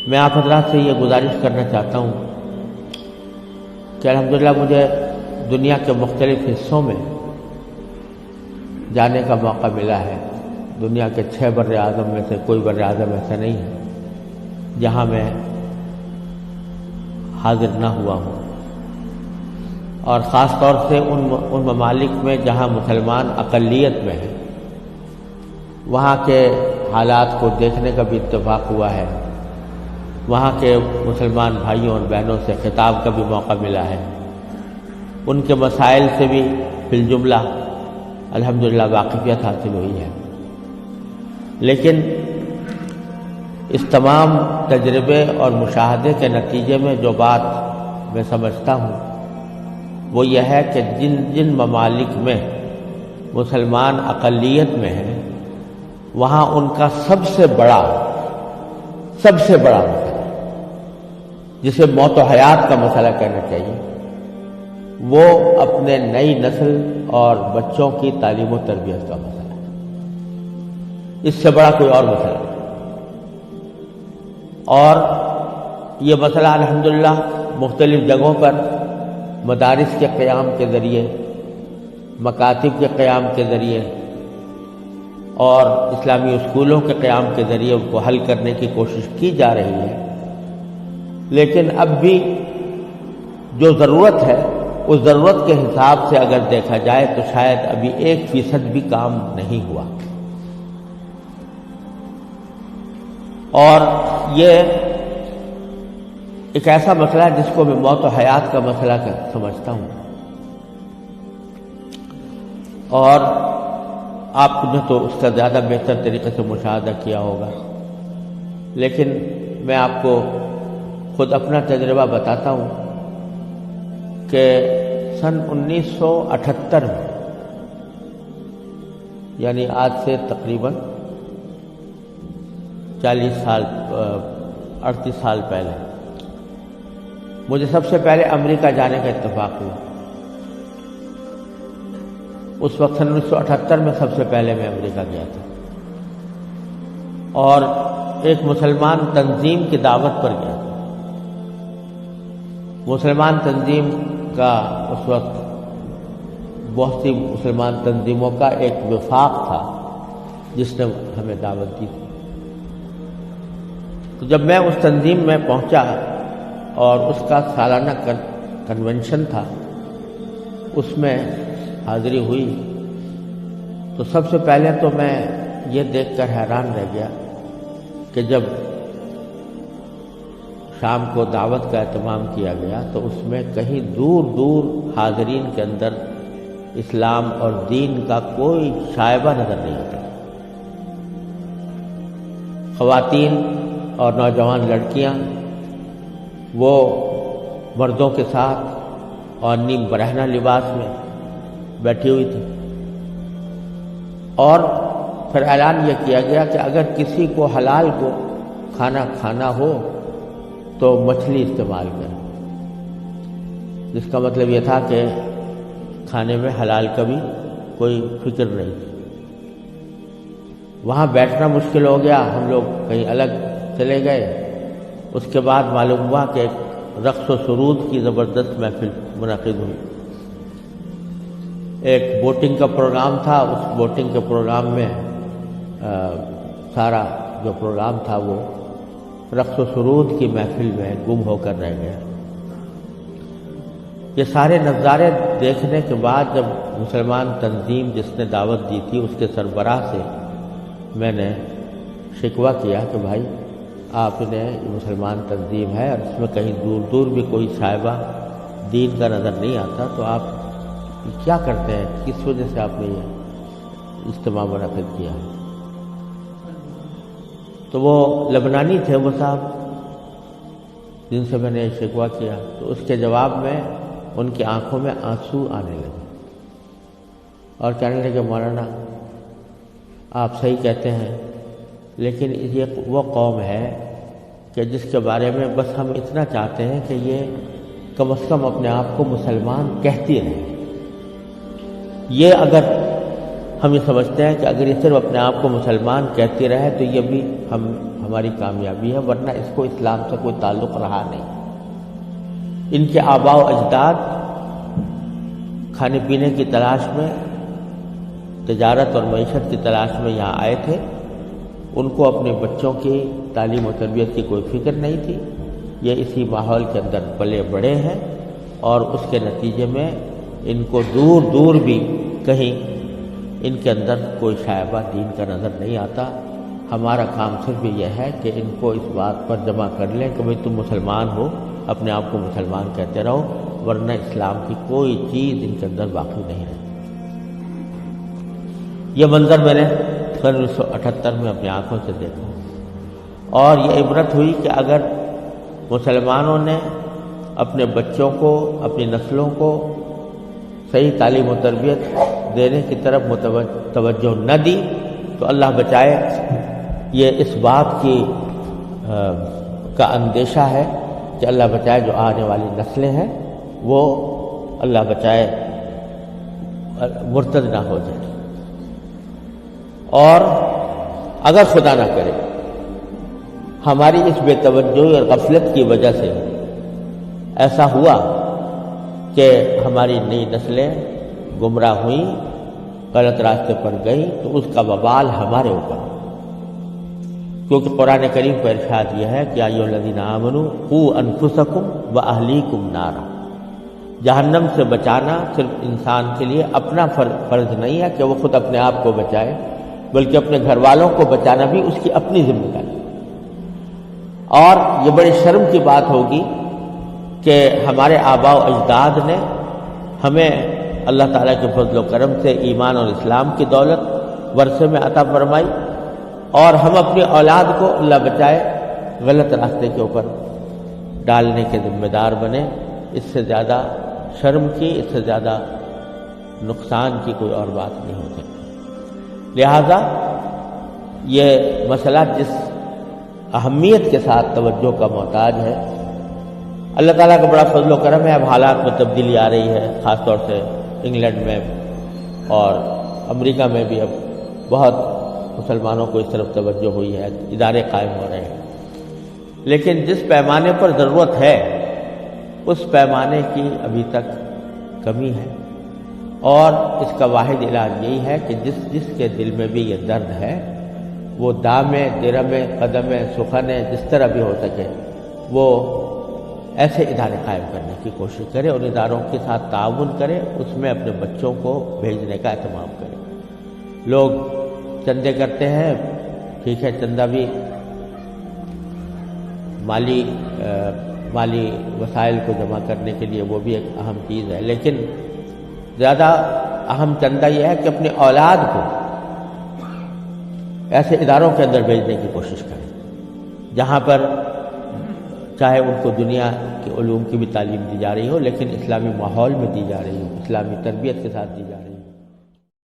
میں آپ حضرات سے یہ گزارش کرنا چاہتا ہوں کہ الحمدللہ مجھے دنیا کے مختلف حصوں میں جانے کا موقع ملا ہے۔ دنیا کے 6 بر اعظم میں سے کوئی بر اعظم ایسا نہیں ہے جہاں میں حاضر نہ ہوا ہوں، اور خاص طور سے ان ممالک میں جہاں مسلمان اقلیت میں ہیں، وہاں کے حالات کو دیکھنے کا بھی اتفاق ہوا ہے، وہاں کے مسلمان بھائیوں اور بہنوں سے خطاب کا بھی موقع ملا ہے، ان کے مسائل سے بھی فی الجملہ الحمدللہ واقفیت حاصل ہوئی ہے۔ لیکن اس تمام تجربے اور مشاہدے کے نتیجے میں جو بات میں سمجھتا ہوں وہ یہ ہے کہ جن ممالک میں مسلمان اقلیت میں ہیں، وہاں ان کا سب سے بڑا مسئلہ، جسے موت و حیات کا مسئلہ کہنا چاہیے، وہ اپنے نئی نسل اور بچوں کی تعلیم و تربیت کا مسئلہ ہے۔ اس سے بڑا کوئی اور مسئلہ نہیں۔ اور یہ مسئلہ الحمدللہ مختلف جگہوں پر مدارس کے قیام کے ذریعے، مکاتب کے قیام کے ذریعے اور اسلامی اسکولوں کے قیام کے ذریعے ان کو حل کرنے کی کوشش کی جا رہی ہے، لیکن اب بھی جو ضرورت ہے اس ضرورت کے حساب سے اگر دیکھا جائے تو شاید ابھی 1% بھی کام نہیں ہوا۔ اور یہ ایک ایسا مسئلہ ہے جس کو میں موت و حیات کا مسئلہ سمجھتا ہوں، اور آپ نے تو اس کا زیادہ بہتر طریقے سے مشاہدہ کیا ہوگا، لیکن میں آپ کو خود اپنا تجربہ بتاتا ہوں کہ سن 1978 میں، یعنی آج سے تقریباً 38 سال پہلے مجھے سب سے پہلے امریکہ جانے کا اتفاق ہوا۔ اس وقت سن 1978 میں سب سے پہلے میں امریکہ گیا تھا، اور ایک مسلمان تنظیم کی دعوت پر گیا تھا۔ مسلمان تنظیم کا اس وقت بہت سی مسلمان تنظیموں کا ایک وفاق تھا جس نے ہمیں دعوت دی تھی۔ تو جب میں اس تنظیم میں پہنچا اور اس کا سالانہ کنونشن تھا، اس میں حاضری ہوئی، تو سب سے پہلے تو میں یہ دیکھ کر حیران رہ گیا کہ جب شام کو دعوت کا اہتمام کیا گیا تو اس میں کہیں دور دور حاضرین کے اندر اسلام اور دین کا کوئی شائبہ نظر نہیں آتا۔ خواتین اور نوجوان لڑکیاں وہ مردوں کے ساتھ اور نیم برہنہ لباس میں بیٹھی ہوئی تھی، اور پھر اعلان یہ کیا گیا کہ اگر کسی کو حلال کو کھانا کھانا ہو تو مچھلی استعمال کریں، جس کا مطلب یہ تھا کہ کھانے میں حلال کا بھی کوئی فکر نہیں تھی۔ وہاں بیٹھنا مشکل ہو گیا، ہم لوگ کہیں الگ چلے گئے۔ اس کے بعد معلوم ہوا کہ ایک رقص و سرود کی زبردست محفل منعقد ہوئی۔ ایک بوٹنگ کا پروگرام تھا، اس بوٹنگ کے پروگرام میں سارا جو پروگرام تھا وہ رقص و سرود کی محفل میں گم ہو کر رہ گیا۔ یہ سارے نظارے دیکھنے کے بعد جب مسلمان تنظیم جس نے دعوت دی تھی اس کے سربراہ سے میں نے شکوہ کیا کہ بھائی آپ نے مسلمان تنظیم ہے اور اس میں کہیں دور دور بھی کوئی شائبہ دین کا نظر نہیں آتا، تو آپ کیا کرتے ہیں، کس وجہ سے آپ نے یہ اجتماع منعقد کیا؟ تو وہ لبنانی تھے وہ صاحب جن سے میں نے شکوہ کیا، تو اس کے جواب میں ان کی آنکھوں میں آنسو آنے لگے اور کہنے لگے مولانا آپ صحیح کہتے ہیں، لیکن یہ وہ قوم ہے کہ جس کے بارے میں بس ہم اتنا چاہتے ہیں کہ یہ کم از کم اپنے آپ کو مسلمان کہتی رہے۔ یہ اگر ہم یہ سمجھتے ہیں کہ اگر یہ صرف اپنے آپ کو مسلمان کہتی رہے تو یہ بھی ہماری کامیابی ہے، ورنہ اس کو اسلام سے کوئی تعلق رہا نہیں۔ ان کے آباء و اجداد کھانے پینے کی تلاش میں، تجارت اور معیشت کی تلاش میں یہاں آئے تھے، ان کو اپنے بچوں کی تعلیم و تربیت کی کوئی فکر نہیں تھی۔ یہ اسی ماحول کے اندر پلے بڑے ہیں اور اس کے نتیجے میں ان کو دور دور بھی کہیں ان کے اندر کوئی شائبہ دین کا نظر نہیں آتا۔ ہمارا کام صرف یہ ہے کہ ان کو اس بات پر جمع کر لیں کہ بھئی تم مسلمان ہو، اپنے آپ کو مسلمان کہتے رہو، ورنہ اسلام کی کوئی چیز ان کے اندر باقی نہیں رہتی۔ یہ منظر میں نے 1978 میں اپنی آنکھوں سے دیکھا اور یہ عبرت ہوئی کہ اگر مسلمانوں نے اپنے بچوں کو، اپنی نسلوں کو صحیح تعلیم و تربیت دینے کی طرف توجہ نہ دی تو اللہ بچائے یہ اس بات کی کا اندیشہ ہے کہ اللہ بچائے جو آنے والی نسلیں ہیں وہ اللہ بچائے مرتد نہ ہو جائے۔ اور اگر خدا نہ کرے ہماری اس بے توجہی اور غفلت کی وجہ سے ایسا ہوا کہ ہماری نئی نسلیں گمراہ ہوئیں، غلط راستے پر گئیں، تو اس کا وبال ہمارے اوپر، کیونکہ قرآن کریم کا ارشاد یہ ہے کہ ایھا الذین آمنوا قوا انفسکم واہلیکم نارا۔ جہنم سے بچانا صرف انسان کے لیے اپنا فرض نہیں ہے کہ وہ خود اپنے آپ کو بچائے، بلکہ اپنے گھر والوں کو بچانا بھی اس کی اپنی ذمہ داری۔ اور یہ بڑی شرم کی بات ہوگی کہ ہمارے آباء و اجداد نے ہمیں اللہ تعالیٰ کے فضل و کرم سے ایمان اور اسلام کی دولت ورثے میں عطا فرمائی اور ہم اپنی اولاد کو اللہ بچائے غلط راستے کے اوپر ڈالنے کے ذمہ دار بنے۔ اس سے زیادہ شرم کی، اس سے زیادہ نقصان کی کوئی اور بات نہیں ہو سکتی۔ لہذا یہ مسئلہ جس اہمیت کے ساتھ توجہ کا محتاج ہے، اللہ تعالیٰ کا بڑا فضل و کرم ہے، اب حالات میں تبدیلی آ رہی ہے، خاص طور سے انگلینڈ میں اور امریکہ میں بھی اب بہت مسلمانوں کو اس طرف توجہ ہوئی ہے، ادارے قائم ہو رہے ہیں، لیکن جس پیمانے پر ضرورت ہے اس پیمانے کی ابھی تک کمی ہے، اور اس کا واحد علاج یہی ہے کہ جس کے دل میں بھی یہ درد ہے وہ دامے، درمے، قدمے، سخنے، جس طرح بھی ہو سکے وہ ایسے ادارے قائم کرنے کی کوشش کرے اور اداروں کے ساتھ تعاون کرے، اس میں اپنے بچوں کو بھیجنے کا اہتمام کرے۔ لوگ چندے کرتے ہیں، ٹھیک ہے، چندہ بھی مالی وسائل کو جمع کرنے کے لیے وہ بھی ایک اہم چیز ہے، لیکن زیادہ اہم چندہ یہ ہے کہ اپنی اولاد کو ایسے اداروں کے اندر بھیجنے کی کوشش کریں جہاں پر چاہے ان کو دنیا کے علوم کی بھی تعلیم دی جا رہی ہو، لیکن اسلامی ماحول میں دی جا رہی ہو، اسلامی تربیت کے ساتھ دی جا رہی ہو۔